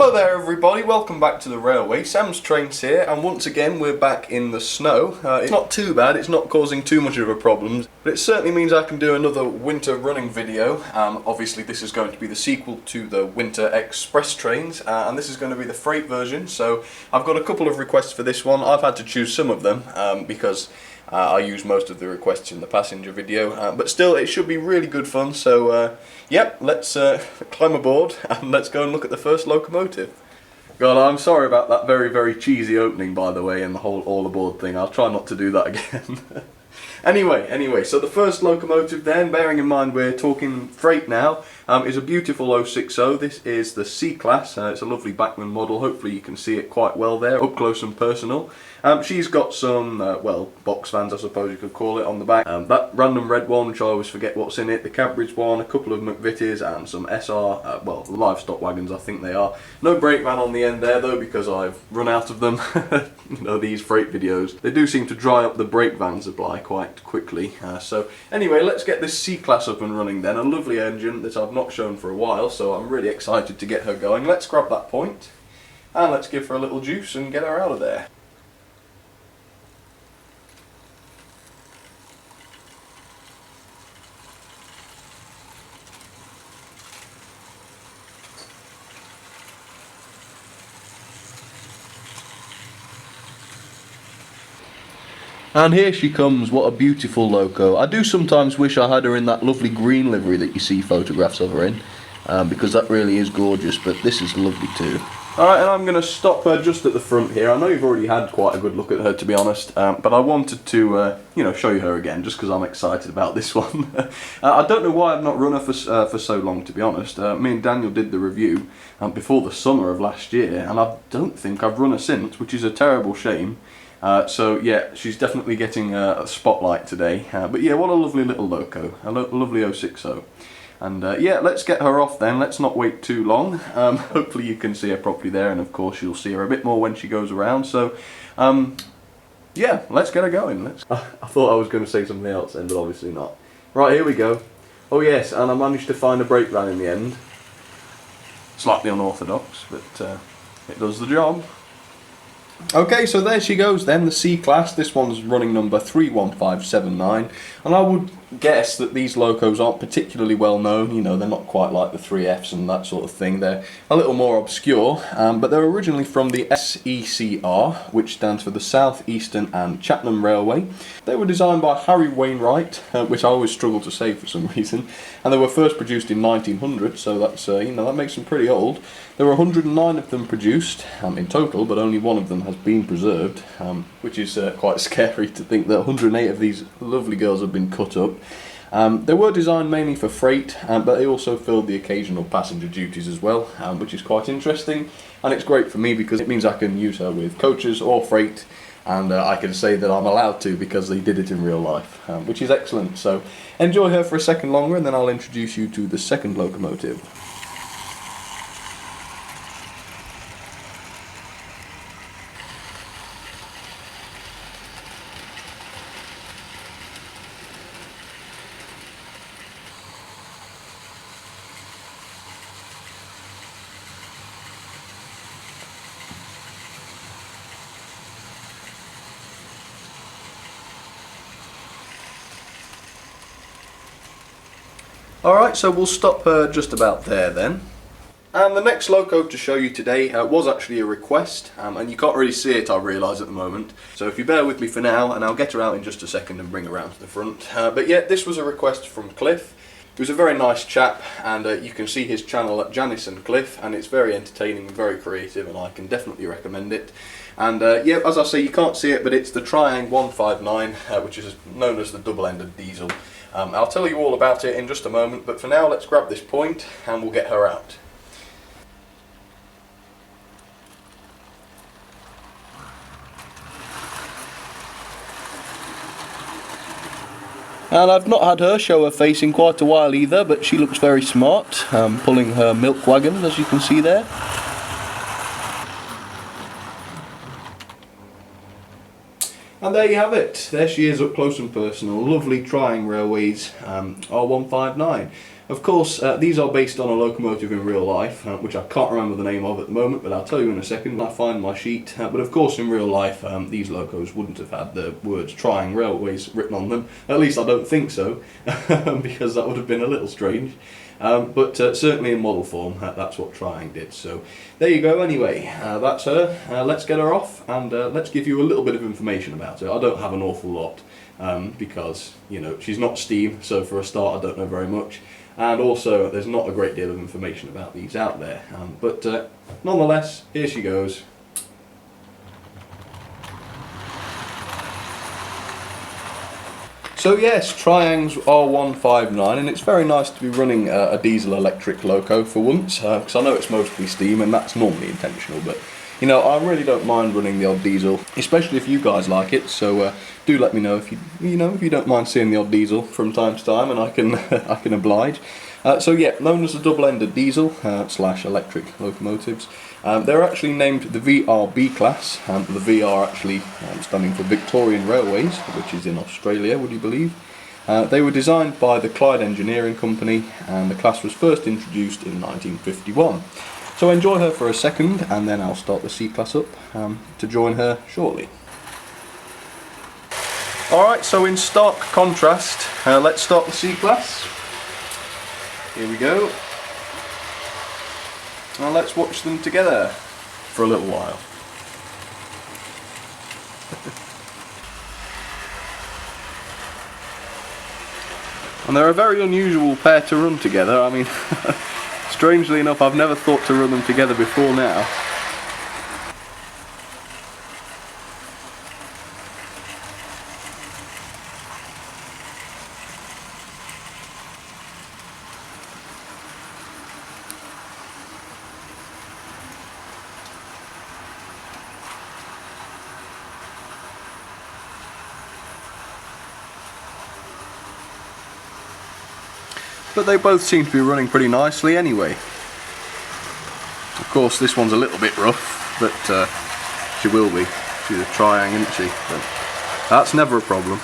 Hello there everybody, welcome back to the railway. Sam's Trains here, and once again we're back in the snow. It's not too bad, it's not causing too much of a problem, but it certainly means I can do another winter running video. Obviously this is going to be the sequel to the winter express trains, and this is going to be the freight version, so I've got a couple of requests for this one. I've had to choose some of them because I use most of the requests in the passenger video, but still it should be really good fun, so yep, let's climb aboard and let's go and look at the first locomotive. God, I'm sorry about that very cheesy opening, by the way, and the whole all aboard thing. I'll try not to do that again. Anyway, so the first locomotive then, bearing in mind we're talking freight now, is a beautiful 060. This is the C-Class. It's a lovely Bachmann model. Hopefully you can see it quite well there, up close and personal. She's got some, well, box fans I suppose you could call it on the back. That random red one, which I always forget what's in it, the Cadbury's one, a couple of McVitie's and some SR, well, livestock wagons I think they are. No brake van on the end there though, because I've run out of them. You know, these freight videos, they do seem to dry up the brake van supply quite quickly. So anyway, let's get this C-Class up and running then. A lovely engine that I've not shown for a while, so I'm really excited to get her going. Let's grab that point and let's give her a little juice and get her out of there. And here she comes, what a beautiful loco. I do sometimes wish I had her in that lovely green livery that you see photographs of her in, because that really is gorgeous, but this is lovely too. Alright, and I'm going to stop her just at the front here. I know you've already had quite a good look at her, to be honest, but I wanted to, you know, show you her again, just because I'm excited about this one. I don't know why I've not run her for so long, to be honest. Me and Daniel did the review before the summer of last year, and I don't think I've run her since, which is a terrible shame. So yeah, she's definitely getting a spotlight today. But yeah, what a lovely little loco, a lovely 060. And yeah, let's get her off then. Let's not wait too long. Hopefully you can see her properly there, and of course you'll see her a bit more when she goes around. So yeah, let's get her going. I thought I was going to say something else then, but obviously not. Right, here we go. Oh yes, and I managed to find a brake van in the end. Slightly unorthodox, but it does the job. Okay, so there she goes then, the C-Class. This one's running number 31579, and I would guess that these locos aren't particularly well known. You know, they're not quite like the 3Fs and that sort of thing. They're a little more obscure, but they're originally from the SEC&R, which stands for the South Eastern and Chatham Railway. They were designed by Harry Wainwright, which I always struggle to say for some reason, and they were first produced in 1900, so that's, you know, that makes them pretty old. There were 109 of them produced in total, but only one of them has been preserved, which is quite scary to think that 108 of these lovely girls have been cut up. They were designed mainly for freight, but they also filled the occasional passenger duties as well, which is quite interesting, and it's great for me because it means I can use her with coaches or freight, and I can say that I'm allowed to because they did it in real life, which is excellent. So enjoy her for a second longer, and then I'll introduce you to the second locomotive. Alright, so we'll stop just about there then. And the next loco to show you today was actually a request, and you can't really see it, I realise, at the moment. So if you bear with me for now, and I'll get her out in just a second and bring her around to the front. But yeah, this was a request from Cliff. He was a very nice chap, and you can see his channel at Janice and Cliff, and it's very entertaining and very creative, and I can definitely recommend it. And yeah, as I say, you can't see it, but it's the Triang 159, which is known as the double-ended diesel. I'll tell you all about it in just a moment, but for now let's grab this point and we'll get her out. And I've not had her show her face in quite a while either, but she looks very smart, pulling her milk wagon, as you can see there. And there you have it. There she is up close and personal. Lovely Triang Railways R159. Of course, these are based on a locomotive in real life, which I can't remember the name of at the moment, but I'll tell you in a second when I find my sheet. But of course, in real life, these locos wouldn't have had the words Trying Railways written on them. At least I don't think so, because that would have been a little strange. But certainly in model form, that's what Trying did. So there you go anyway, that's her. Let's get her off and let's give you a little bit of information about her. I don't have an awful lot because, you know, she's not steam, so for a start I don't know very much. And also there's not a great deal of information about these out there. But nonetheless, here she goes. So yes, Tryang's R159, and it's very nice to be running a diesel electric loco for once, because I know it's mostly steam and that's normally intentional, but you know, I really don't mind running the odd diesel, especially if you guys like it, so do let me know if you don't mind seeing the odd diesel from time to time, and I can I can oblige. So yeah, known as the double-ended diesel slash electric locomotives. They're actually named the VRB class, the VR actually standing for Victorian Railways, which is in Australia, would you believe. They were designed by the Clyde Engineering Company, and the class was first introduced in 1951. So enjoy her for a second, and then I'll start the C-Class up to join her shortly. Alright, so in stark contrast, let's start the C-Class. Here we go. Now let's watch them together for a little while. And they're a very unusual pair to run together. I mean, strangely enough, I've never thought to run them together before now. But they both seem to be running pretty nicely anyway. Of course this one's a little bit rough, but she will be. She's a Tryang, isn't she? But that's never a problem.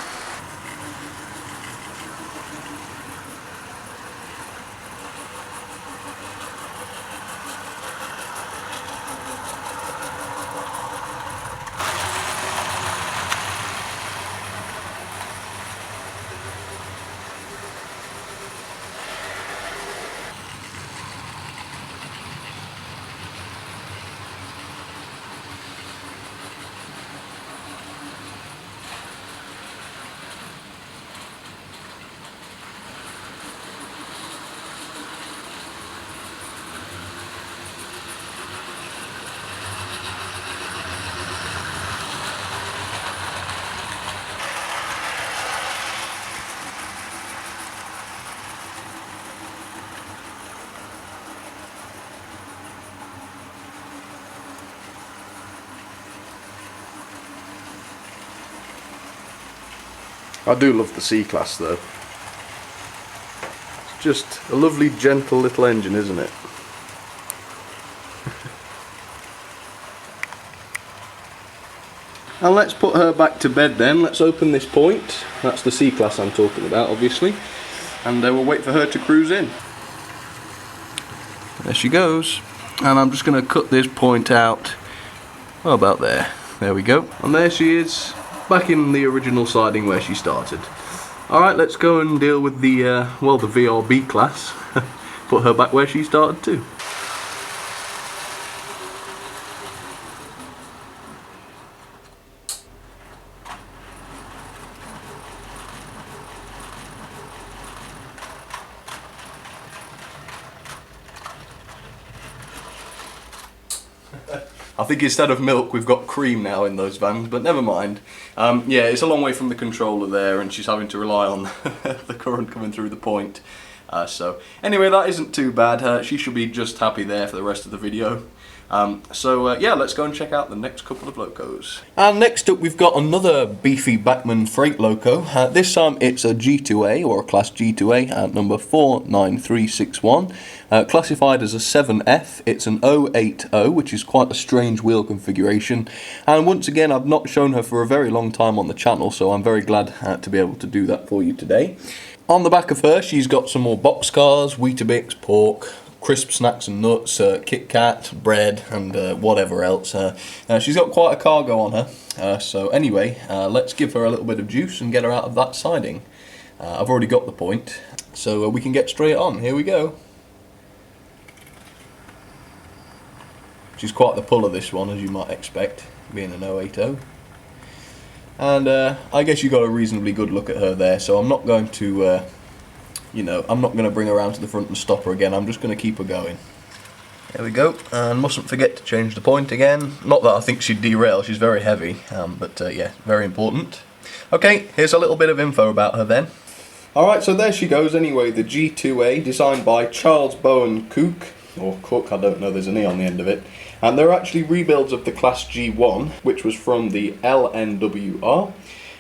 I do love the C-Class though. It's just a lovely gentle little engine, isn't it? And let's put her back to bed then. Let's open this point. That's the C-Class I'm talking about, obviously. And we'll wait for her to cruise in. There she goes. And I'm just going to cut this point out. Oh, about there. There we go. And there she is, back in the original siding where she started. Alright, let's go and deal with the, well, the VRB class. Put her back where she started too. I think instead of milk we've got cream now in those vans, but never mind. Yeah, it's a long way from the controller there and she's having to rely on the current coming through the point. So anyway, that isn't too bad. She should be just happy there for the rest of the video. Yeah, let's go and check out the next couple of locos. And next up we've got another beefy Bachmann freight loco. This time it's a G2A, or a class G2A, at number 49361. Classified as a 7F, it's an 080, which is quite a strange wheel configuration. And once again, I've not shown her for a very long time on the channel, so I'm very glad to be able to do that for you today. On the back of her, she's got some more boxcars, Weetabix, pork, crisp snacks and nuts, Kit Kat, bread, and whatever else. She's got quite a cargo on her. So anyway, let's give her a little bit of juice and get her out of that siding. I've already got the point, so we can get straight on. Here we go. She's quite the puller, this one, as you might expect, being an 080. And I guess you got a reasonably good look at her there, so I'm not going to, I'm not going to bring her around to the front and stop her again. I'm just going to keep her going. There we go, and mustn't forget to change the point again. Not that I think she'd derail, she's very heavy, but yeah, very important. Okay, here's a little bit of info about her then. Alright, so there she goes anyway, the G2A, designed by Charles Bowen Cook, or Cook, I don't know, there's an E on the end of it. And they're actually rebuilds of the Class G1, which was from the LNWR.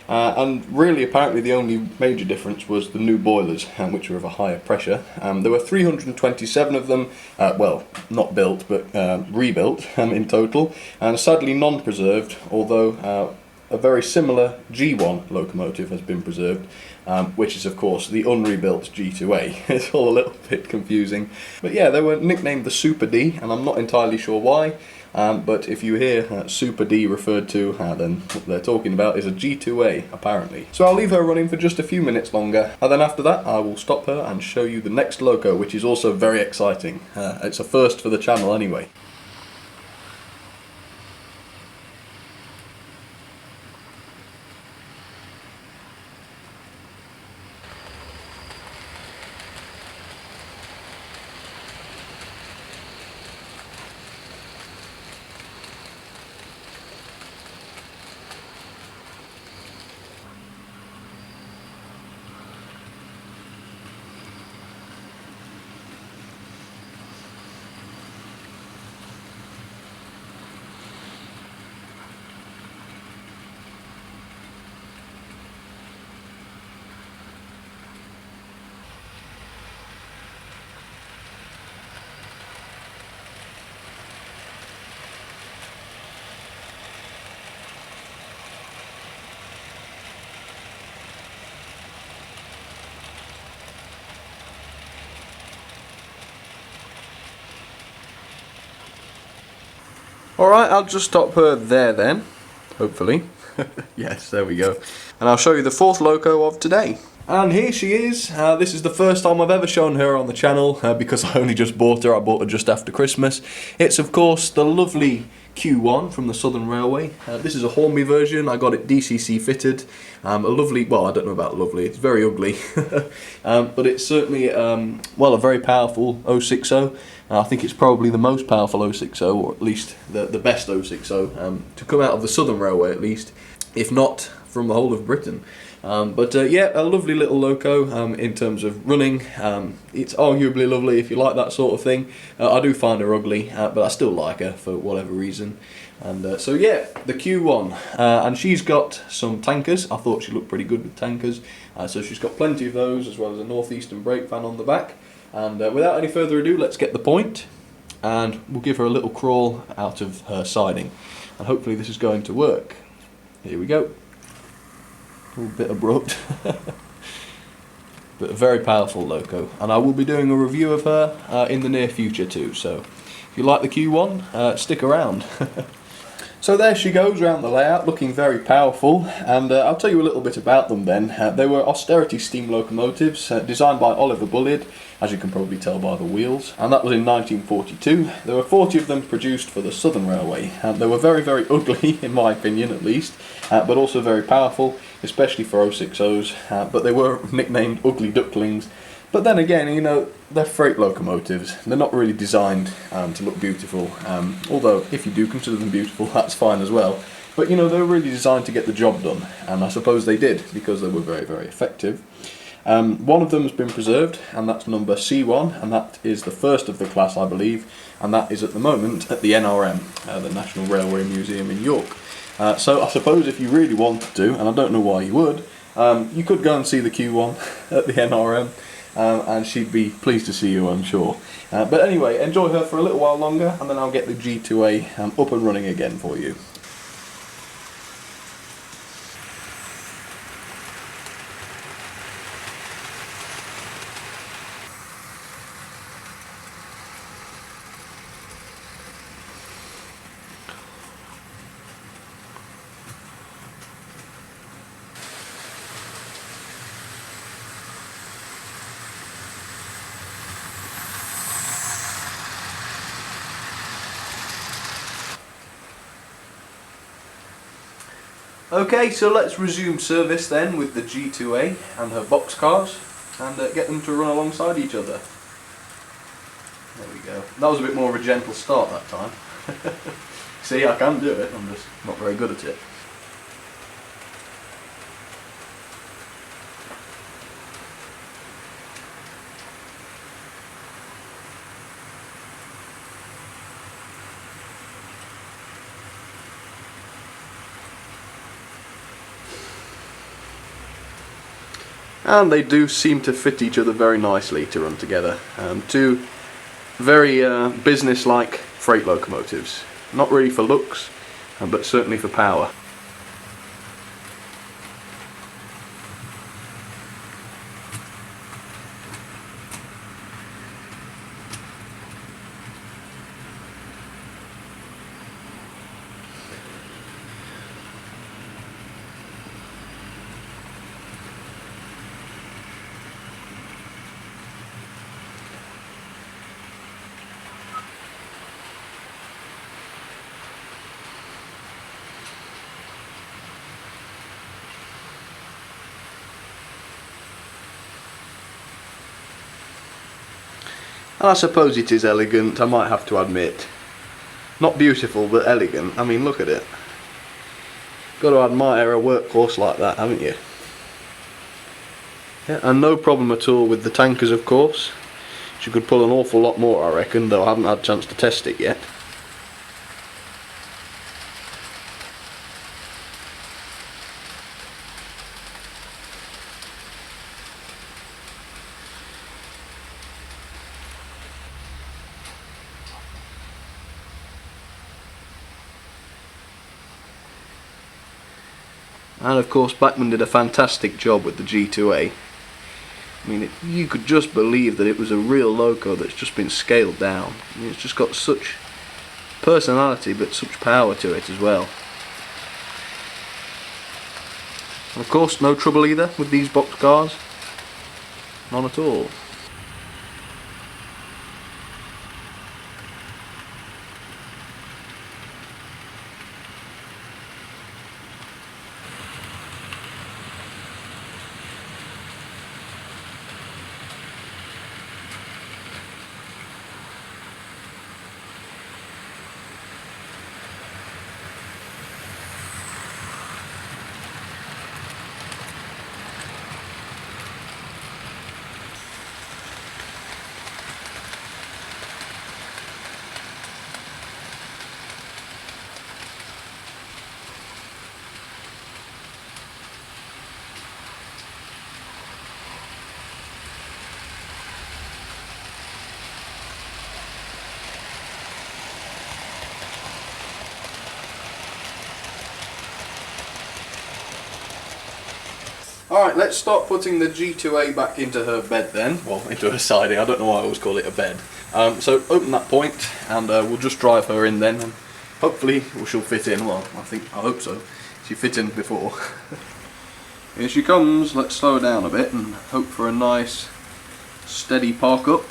And really, apparently, the only major difference was the new boilers, which were of a higher pressure. There were 327 of them, well, not built, but rebuilt in total, and sadly non-preserved, although a very similar G1 locomotive has been preserved, which is of course the unrebuilt G2A. It's all a little bit confusing. But yeah, they were nicknamed the Super D, and I'm not entirely sure why, but if you hear Super D referred to, then what they're talking about is a G2A, apparently. So I'll leave her running for just a few minutes longer, and then after that I will stop her and show you the next loco, which is also very exciting. It's a first for the channel anyway. Alright, I'll just stop her there then, hopefully. Yes, there we go. And I'll show you the fourth loco of today. And here she is. This is the first time I've ever shown her on the channel, because I only just bought her. I bought her just after Christmas. It's of course the lovely Q1 from the Southern Railway. This is a Hornby version. I got it DCC fitted. A lovely, well, I don't know about lovely, it's very ugly. But it's certainly, well, a very powerful 060. I think it's probably the most powerful 060, or at least the best 060, to come out of the Southern Railway at least, if not from the whole of Britain. Yeah, a lovely little loco in terms of running. It's arguably lovely if you like that sort of thing. I do find her ugly, but I still like her for whatever reason. And so yeah, the Q1, and she's got some tankers. I thought she looked pretty good with tankers, so she's got plenty of those, as well as a northeastern brake fan on the back. And without any further ado, let's get the point, and we'll give her a little crawl out of her siding, and hopefully this is going to work. Here we go. A little bit abrupt, but a very powerful loco, and I will be doing a review of her in the near future too, so if you like the Q1, stick around. So there she goes around the layout, looking very powerful, and I'll tell you a little bit about them then. They were austerity steam locomotives, designed by Oliver Bulliard, as you can probably tell by the wheels, and that was in 1942. There were 40 of them produced for the Southern Railway, and they were very, very ugly, in my opinion at least, but also very powerful, especially for 060s, but they were nicknamed ugly ducklings. But then again, you know, they're freight locomotives. They're not really designed to look beautiful, although if you do consider them beautiful, that's fine as well. But you know, they're really designed to get the job done, and I suppose they did, because they were very, very effective. One of them has been preserved, and that's number C1, and that is the first of the class, I believe, and that is at the moment at the NRM, the National Railway Museum in York. So I suppose if you really wanted to, and I don't know why you would, you could go and see the Q1 at the NRM, and she'd be pleased to see you, I'm sure. But anyway, enjoy her for a little while longer, and then I'll get the G2A up and running again for you. Okay, so let's resume service then with the G2A and her boxcars and get them to run alongside each other. There we go. That was a bit more of a gentle start that time. See, I can do it, I'm just not very good at it. And they do seem to fit each other very nicely to run together. Two very business-like freight locomotives. Not really for looks, but certainly for power. And I suppose it is elegant, I might have to admit. Not beautiful, but elegant. I mean, look at it. Got to admire a workhorse like that, haven't you? Yeah, and no problem at all with the tankers, of course. She could pull an awful lot more, I reckon, though I haven't had a chance to test it yet. And of course Bachmann did a fantastic job with the G2A. I mean, you could just believe that it was a real loco that's just been scaled down. I mean, it's just got such personality but such power to it as well. And of course no trouble either with these box cars. None at all. Alright, let's start putting the G2A back into her bed then. Well, into her siding, I don't know why I always call it a bed. So open that point and we'll just drive her in then. And hopefully she'll fit in. Well, I hope so. She fit in before. Here she comes. Let's slow her down a bit and hope for a nice steady park up.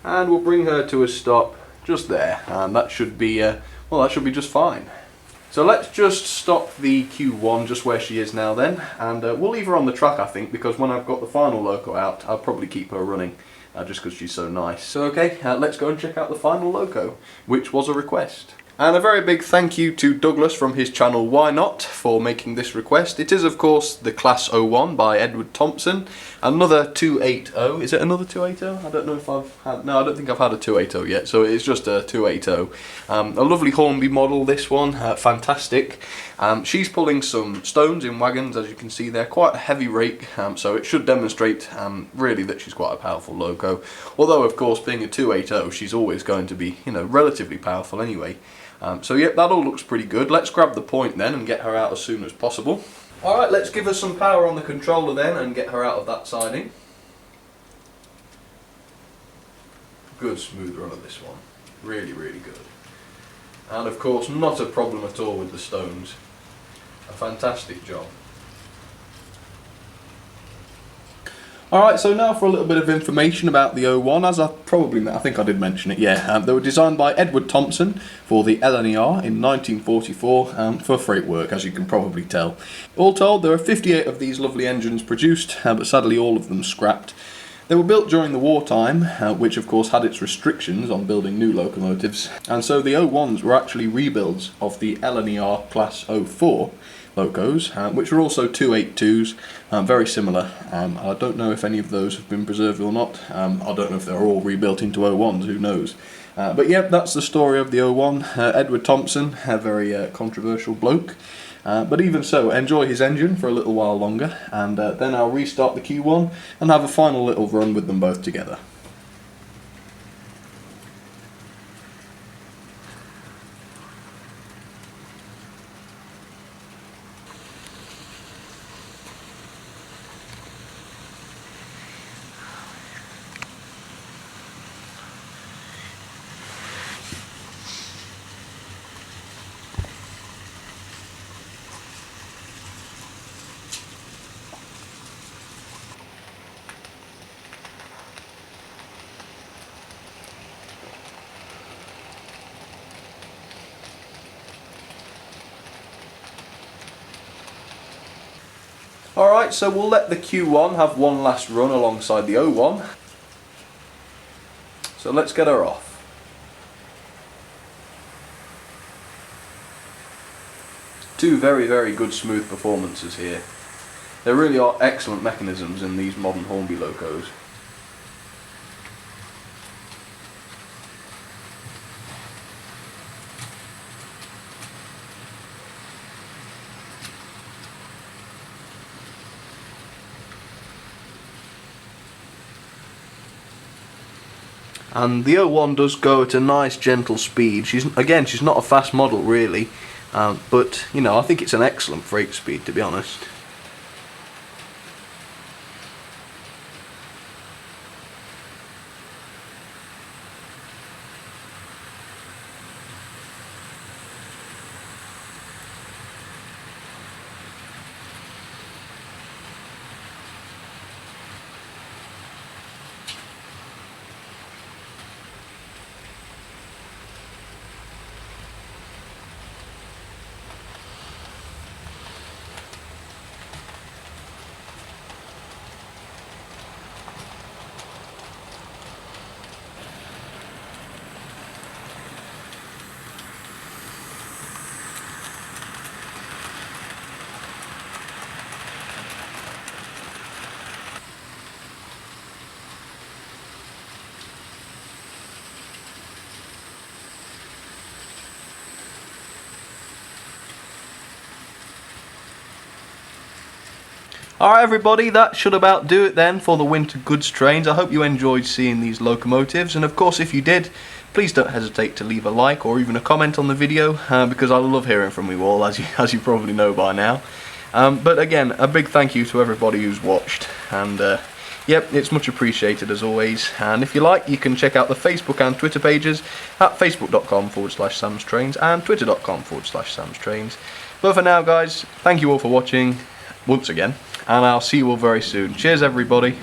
And we'll bring her to a stop just there. And that should be, well, that should be just fine. So let's just stop the Q1 just where she is now then, and we'll leave her on the track I think, because when I've got the final loco out I'll probably keep her running just because she's so nice. So okay, let's go and check out the final loco, which was a request. And a very big thank you to Douglas from his channel Why Not for making this request. It is of course the Class O1 by Edward Thompson. Another 280. Is it another 280? I don't know if I've had... No, I don't think I've had a 280 yet, so it's just a 280. A lovely Hornby model, this one. Fantastic. She's pulling some stones in wagons, as you can see there. Quite a heavy rake, so it should demonstrate really that she's quite a powerful loco. Although of course being a 280 she's always going to be, you know, relatively powerful anyway. So yep, that all looks pretty good. Let's grab the point then and get her out as soon as possible. Alright, let's give her some power on the controller then and get her out of that siding. Good smooth run of this one. Really, really good. And of course not a problem at all with the stones. A fantastic job. Alright, so now for a little bit of information about the O1, as I think I did mention it, yeah. They were designed by Edward Thompson for the LNER in 1944 for freight work, as you can probably tell. All told, there are 58 of these lovely engines produced, but sadly all of them scrapped. They were built during the wartime, which of course had its restrictions on building new locomotives, and so the O1s were actually rebuilds of the LNER Class 04 locos, which were also 282s, very similar. I don't know if any of those have been preserved or not. I don't know if they're all rebuilt into O1s, who knows. But yeah, that's the story of the O1. Edward Thompson, a very controversial bloke. But even so, enjoy his engine for a little while longer, and then I'll restart the Q1 and have a final little run with them both together. Alright, so we'll let the Q1 have one last run alongside the O1. So let's get her off. Two very, very good smooth performances here. There really are excellent mechanisms in these modern Hornby locos. And the O1 does go at a nice gentle speed. She's not a fast model really, but you know, I think it's an excellent freight speed, to be honest. Alright everybody, that should about do it then for the winter goods trains. I hope you enjoyed seeing these locomotives, and of course if you did, please don't hesitate to leave a like or even a comment on the video, because I love hearing from you all, as you probably know by now. But again, a big thank you to everybody who's watched, and yep, it's much appreciated as always. And if you like, you can check out the Facebook and Twitter pages at facebook.com/samstrains and twitter.com/samstrains. But for now guys, thank you all for watching once again, and I'll see you all very soon. Cheers everybody.